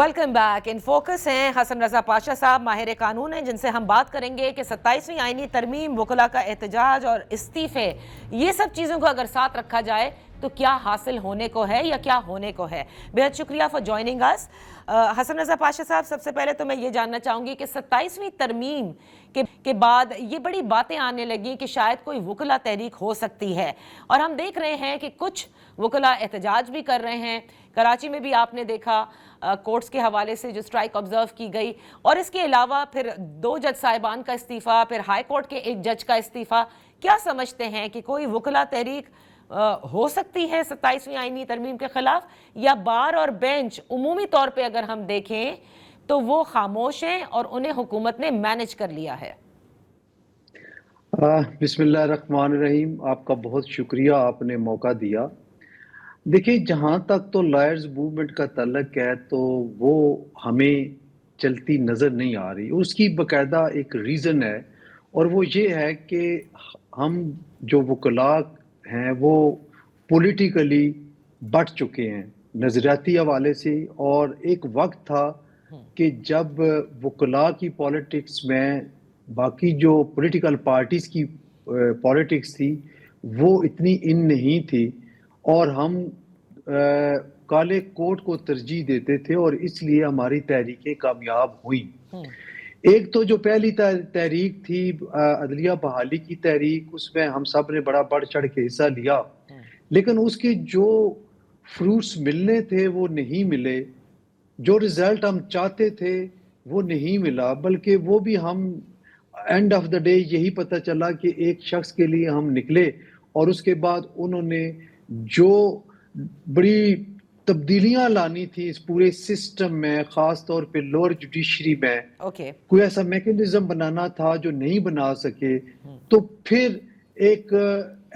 Welcome back. In focus हैं हसन रजा पाशा साहब, माहिर कानून हैं, जिनसे हम बात करेंगे कि 27वीं आईनी तरमीम, वकला का एहतजाज और इस्तीफे, ये सब चीज़ों को अगर साथ रखा जाए तो क्या हासिल होने को है या क्या होने को है। बेहद शुक्रिया for joining us. Hasan Raza Pasha साहब, सबसे पहले तो मैं ये जानना चाहूँगी कि 27वीं तरमीम के बाद ये बड़ी बातें आने लगी कि शायद कोई वकला तहरीक हो सकती है, और हम देख रहे हैं कि कुछ वकला एहतजाज भी कर रहे हैं। कराची में भी आपने देखा कोर्ट्स के हवाले से जो स्ट्राइक ऑब्जर्व की गई, और इसके अलावा फिर 2 जज साहिबान का इस्तीफ़ा, फिर हाई कोर्ट के 1 जज का इस्तीफ़ा। क्या समझते हैं कि कोई वकला तहरीक हो सकती है 27वीं आईनी तरमीम के खिलाफ, या बार और बेंच उमूमी तौर पे अगर हम देखें तो वो खामोश हैं और उन्हें हुकूमत ने मैनेज कर लिया है? बिस्मिल्लाहिर्रहमानिर्रहीम। आपका बहुत शुक्रिया, आपने मौका दिया। देखिए, जहाँ तक तो लॉयर्स मूवमेंट का तल्लक है तो वो हमें चलती नज़र नहीं आ रही। उसकी बाकायदा एक रीज़न है, और वो ये है कि हम जो वकला हैं वो पॉलिटिकली बट चुके हैं नज़रियाती हवाले से। और एक वक्त था कि जब वकला की पॉलिटिक्स में बाकी जो पॉलिटिकल पार्टीज़ की पॉलिटिक्स थी वो इतनी इन नहीं थी, और हम काले कोट को तरजीह देते थे, और इसलिए हमारी तहरीकें कामयाब हुई। एक तो जो पहली तहरीक थी अदलिया बहाली की तहरीक, उसमें हम सब ने बड़ा बढ़ चढ़ के हिस्सा लिया, लेकिन उसके जो फ्रूट्स मिलने थे वो नहीं मिले। जो रिजल्ट हम चाहते थे वो नहीं मिला, बल्कि वो भी हम एंड ऑफ द डे यही पता चला कि एक शख्स के लिए हम निकले, और उसके बाद उन्होंने जो बड़ी तब्दीलियां लानी थी इस पूरे सिस्टम में, खास तौर पे लोअर जुडिशरी में कोई ऐसा मैकेनिज्म बनाना था जो नहीं बना सके। तो फिर एक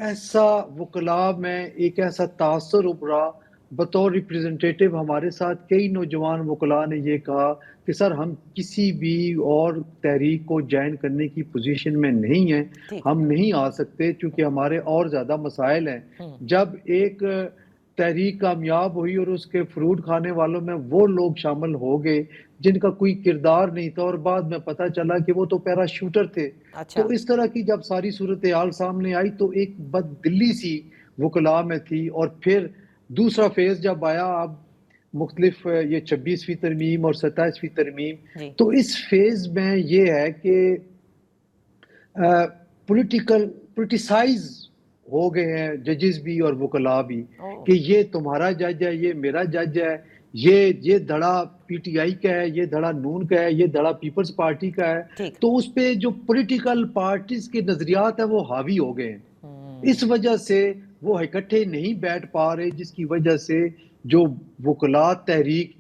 ऐसा वकला में एक ऐसा तासर उभरा। बतौर रिप्रेजेंटेटिव हमारे साथ कई नौजवान वकला ने ये कहा कि सर, हम किसी भी और तहरीक को ज्वाइन करने की पोजीशन में नहीं है, हम नहीं आ सकते क्योंकि हमारे और ज़्यादा मसाइल हैं। जब एक तहरीक कामयाब हुई और उसके फ्रूट खाने वालों में वो लोग शामिल हो गए जिनका कोई किरदार नहीं था, और बाद में पता चला कि वो तो पैराशूटर थे। तो इस तरह की जब सारी सूरत हाल सामने आई तो एक बददिली सी वकला में थी। और फिर दूसरा फेज जब आया, अब मुख्तलिफ ये 26वीं तरमीम और 27वीं तरमीम, तो इस फेज में ये है कि पोलिटिसाइज हो गए हैं जजेस भी और वकला भी, कि ये तुम्हारा जज है, ये मेरा जज है, ये धड़ा पीटीआई का है, ये धड़ा नून का है, ये धड़ा पीपल्स पार्टी का है। तो उस पे जो पॉलिटिकल पार्टीज के नजरियात है वो हावी हो गए हैं। इस वजह से वो इकट्ठे नहीं बैठ पा रहे, जिसकी वजह से जो वकला तहरीक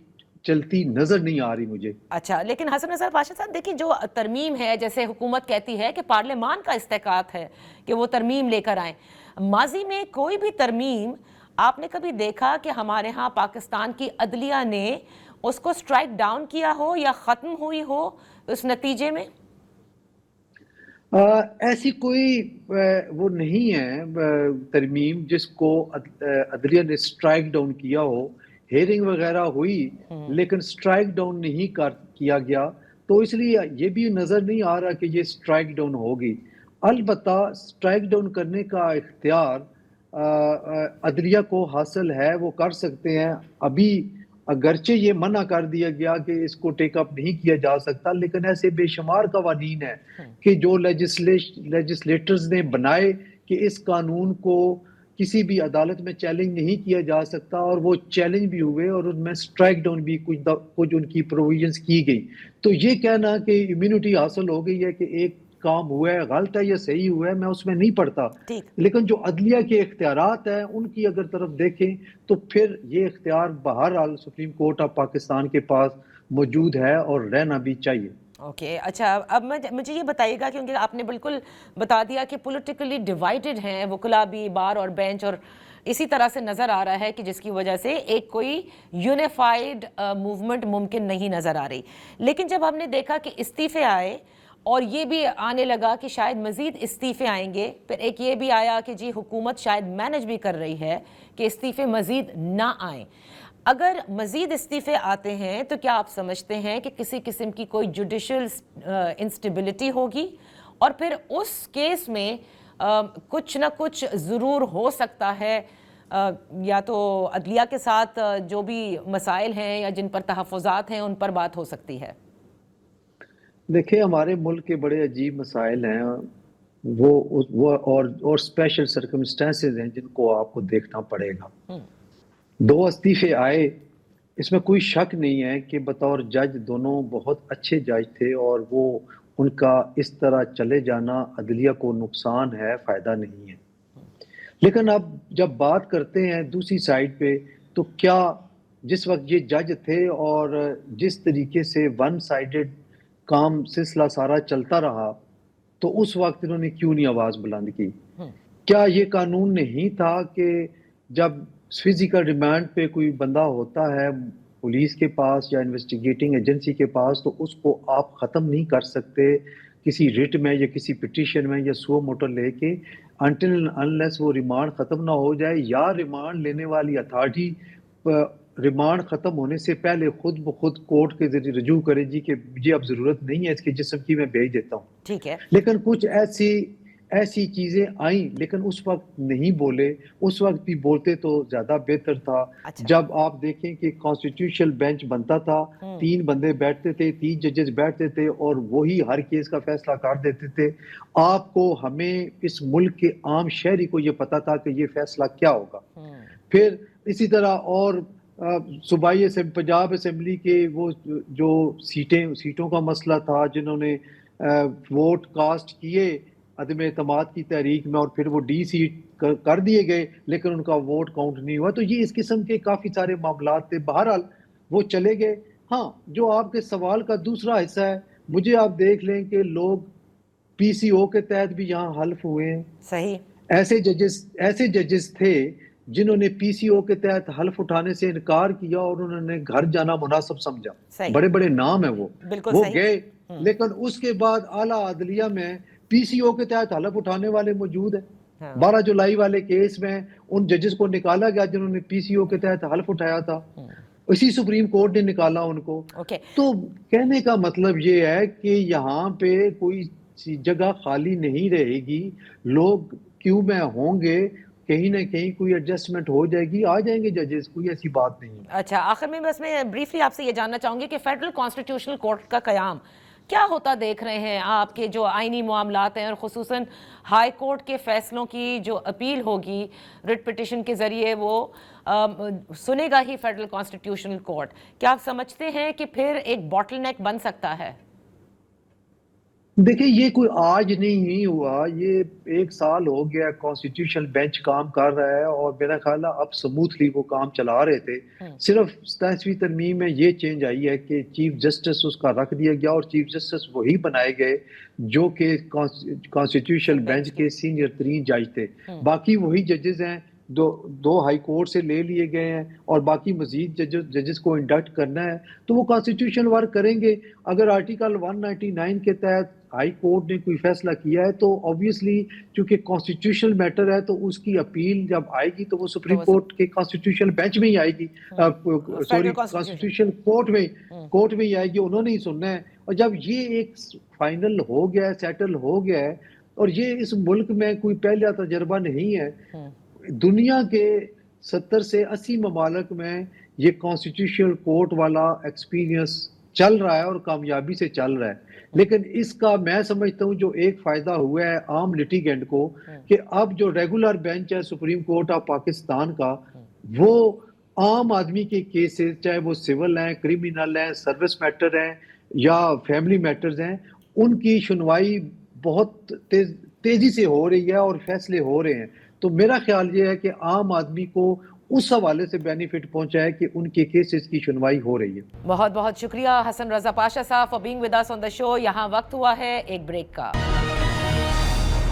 चलती नजर नहीं आ रही मुझे। अच्छा, लेकिन हसन रजा पाशा साहब, देखिए जो तरमीम है, जैसे हुकूमत कहती है कि पार्लियामान का इस्तेकात है कि वो तरमीम लेकर आए। माजी में कोई भी तरमीम आपने कभी देखा कि हमारे यहाँ पाकिस्तान की अदलिया ने उसको स्ट्राइक डाउन किया हो या ख़त्म हुई हो उस नतीजे में? ऐसी कोई वो नहीं है तरमीम जिसको अदलिया ने स्ट्राइक डाउन किया हो। हेयरिंग वगैरह हुई लेकिन स्ट्राइक डाउन नहीं किया गया, तो इसलिए ये भी नज़र नहीं आ रहा कि ये स्ट्राइक डाउन होगी। अलबत्ता स्ट्राइक डाउन करने का इख्तियार अदलिया को हासिल है, वो कर सकते हैं। अभी अगरचे ये मना कर दिया गया कि इसको टेकअप नहीं किया जा सकता, लेकिन ऐसे बेशुमार कवानीन है कि जो लेजिस्लेटर्स ने बनाए कि इस कानून को किसी भी अदालत में चैलेंज नहीं किया जा सकता, और वो चैलेंज भी हुए और उनमें स्ट्राइक डाउन भी कुछ उनकी प्रोविजंस की गई। तो ये कहना कि इम्यूनिटी हासिल हो गई है कि एक काम हुआ है, गलत है या सही हुआ है, मैं उसमें नहीं पढ़ता। लेकिन जो अदलिया के इख्तियारात हैं उनकी अगर तरफ देखें तो फिर ये इख्तियार बहरहाल सुप्रीम कोर्ट ऑफ पाकिस्तान के पास मौजूद है और रहना भी चाहिए। ओके, अच्छा, अब मुझे ये बताइएगा, क्योंकि आपने बिल्कुल बता दिया कि पॉलिटिकली डिवाइडेड हैं वकला भी, बार और बेंच, और इसी तरह से नज़र आ रहा है कि जिसकी वजह से एक कोई यूनिफाइड मूवमेंट मुमकिन नहीं नज़र आ रही। लेकिन जब हमने देखा कि इस्तीफ़े आए और ये भी आने लगा कि शायद मज़ीद इस्तीफ़े आएंगे, फिर एक ये भी आया कि जी हुकूमत शायद मैनेज भी कर रही है कि इस्तीफ़े मज़ीद ना आएँ। اگر مزید استعفے آتے ہیں تو کیا آپ سمجھتے ہیں کہ کسی قسم کی کوئی جوڈیشل انسٹیبلٹی ہوگی، اور پھر اس کیس میں کچھ نہ کچھ ضرور ہو سکتا ہے، یا تو عدلیہ کے ساتھ جو بھی مسائل ہیں یا جن پر تحفظات ہیں ان پر بات ہو سکتی ہے؟ دیکھیں، ہمارے ملک کے بڑے عجیب مسائل ہیں، وہ اور اسپیشل سرکمسٹانسز ہیں جن کو آپ کو دیکھنا پڑے گا۔ 2 استعفے آئے، اس میں کوئی شک نہیں ہے کہ بطور جج دونوں بہت اچھے جج تھے، اور وہ ان کا اس طرح چلے جانا عدلیہ کو نقصان ہے، فائدہ نہیں ہے۔ لیکن اب جب بات کرتے ہیں دوسری سائڈ پہ، تو کیا جس وقت یہ جج تھے اور جس طریقے سے ون سائیڈڈ کام سلسلہ سارا چلتا رہا، تو اس وقت انہوں نے کیوں نہیں آواز بلند کی؟ کیا یہ قانون نہیں تھا کہ جب فزیکل ریمانڈ پہ کوئی بندہ ہوتا ہے پولیس کے پاس یا انویسٹیگیٹنگ ایجنسی کے پاس، تو اس کو آپ ختم نہیں کر سکتے کسی ریٹ میں یا کسی پٹیشن میں یا سو موٹر لے کے، انٹل انلیس وہ ریمانڈ ختم نہ ہو جائے، یا ریمانڈ لینے والی اتھارٹی ریمانڈ ختم ہونے سے پہلے خود بخود کورٹ کے ذریعے رجوع کرے جی کہ مجھے اب ضرورت نہیں ہے اس کے جسم کی، میں بھیج دیتا ہوں۔ ٹھیک ہے، لیکن کچھ ایسی چیزیں آئیں، لیکن اس وقت نہیں بولے۔ اس وقت بھی بولتے تو زیادہ بہتر تھا۔ جب آپ دیکھیں کہ کانسٹیٹیوشنل بینچ بنتا تھا، 3 بندے بیٹھتے تھے، 3 ججز بیٹھتے تھے، اور وہی ہر کیس کا فیصلہ کر دیتے تھے۔ آپ کو، ہمیں، اس ملک کے عام شہری کو یہ پتا تھا کہ یہ فیصلہ کیا ہوگا۔ پھر اسی طرح اور صوبائی پنجاب اسمبلی کے وہ جو سیٹوں کا مسئلہ تھا، جنہوں نے ووٹ کاسٹ کیے عدم اعتماد کی تحریک میں، اور پھر وہ ڈی سیٹ کر دیے گئے لیکن ان کا ووٹ کاؤنٹ نہیں ہوا۔ تو یہ اس قسم کے کافی سارے معاملات تھے، بہرحال وہ چلے گئے۔ ہاں، جو آپ کے سوال کا دوسرا حصہ ہے، مجھے آپ دیکھ لیں کہ لوگ پی سی او کے تحت بھی یہاں حلف ہوئے ہیں۔ صحیح، ایسے ججز تھے جنہوں نے پی سی او کے تحت حلف اٹھانے سے انکار کیا اور انہوں نے گھر جانا مناسب سمجھا۔ بڑے بڑے نام ہیں وہ گئے، لیکن اس کے بعد اعلیٰ عدلیہ میں پی سی او کے تحت حلف اٹھانے والے موجود ہیں۔ 12 جولائی والے کیس میں ان ججز کو نکالا گیا جنہوں نے پی سی او کے تحت حلف اٹھایا تھا، اسی سپریم کورٹ نے نکالا ان کو۔ تو کہنے کا مطلب یہ ہے کہ یہاں پہ کوئی جگہ خالی نہیں رہے گی، لوگ کیوں میں ہوں گے، کہیں نہ کہیں کوئی ایڈجسٹمنٹ ہو جائے گی، آ جائیں گے ججز، کوئی ایسی بات نہیں ہے۔ اچھا، آخر میں بس میں بریفلی آپ سے یہ جاننا چاہوں گی کہ فیڈرل کانسٹیٹیوشنل کورٹ کا قیام کیا ہوتا دیکھ رہے ہیں آپ کے جو آئینی معاملات ہیں، اور خصوصاً ہائی کورٹ کے فیصلوں کی جو اپیل ہوگی ریٹ پٹیشن کے ذریعے، وہ سنے گا ہی فیڈرل کانسٹیٹیوشنل کورٹ، کیا آپ سمجھتے ہیں کہ پھر ایک باٹل نیک بن سکتا ہے؟ دیکھیں، یہ کوئی آج نہیں ہوا، یہ 1 سال ہو گیا کانسٹیٹیوشنل بینچ کام کر رہا ہے، اور میرا خیال ہے اب سموتھلی وہ کام چلا رہے تھے۔ صرف 27ویں ترمیم میں یہ چینج آئی ہے کہ چیف جسٹس اس کا رکھ دیا گیا، اور چیف جسٹس وہی بنائے گئے جو کہ کانسٹیٹیوشنل بینچ کے سینئر ترین جج تھے۔ باقی وہی ججز ہیں، 2 ہائی کورٹ سے لے لیے گئے ہیں، اور باقی مزید ججز کو انڈکٹ کرنا ہے، تو وہ کانسٹیٹیوشن ورک کریں گے۔ اگر آرٹیکل 199 کے تحت ہائی کورٹ نے کوئی فیصلہ کیا ہے تو آبویسلی چونکہ کانسٹیٹیوشنل میٹر ہے تو اس کی اپیل جب آئے گی تو وہ سپریم کورٹ کے کانسٹیٹیوشنل بینچ میں ہی آئے گی، سوری کانسٹیٹیوشنل کورٹ میں ہی آئے گی، انہوں نے ہی سننا ہے۔ اور جب یہ ایک فائنل ہو گیا ہے، سیٹل ہو گیا ہے، اور یہ اس ملک میں کوئی پہلا تجربہ نہیں ہے، دنیا کے 70 سے 80 ممالک میں یہ کانسٹیٹیوشنل کورٹ والا ایکسپیرینس چل رہا ہے اور کامیابی سے چل رہا ہے۔ لیکن اس کا میں سمجھتا ہوں جو ایک فائدہ ہوا ہے عام لیٹیگینٹ کو، کہ اب جو ریگولر بینچ ہے سپریم کورٹ آف پاکستان کا، وہ عام آدمی کے کیسز، چاہے وہ سول ہیں، کریمنل ہیں، سروس میٹر ہیں یا فیملی میٹرز ہیں، ان کی سنوائی بہت تیزی سے ہو رہی ہے اور فیصلے ہو رہے ہیں۔ تو میرا خیال یہ ہے کہ عام آدمی کو اس حوالے سے بینیفٹ پہنچا ہے کہ ان کے کیسز کی سنوائی ہو رہی ہے۔ بہت بہت شکریہ حسن رضا پاشا صاحب فار بینگ ود اس آن دا شو۔ یہاں وقت ہوا ہے ایک بریک کا۔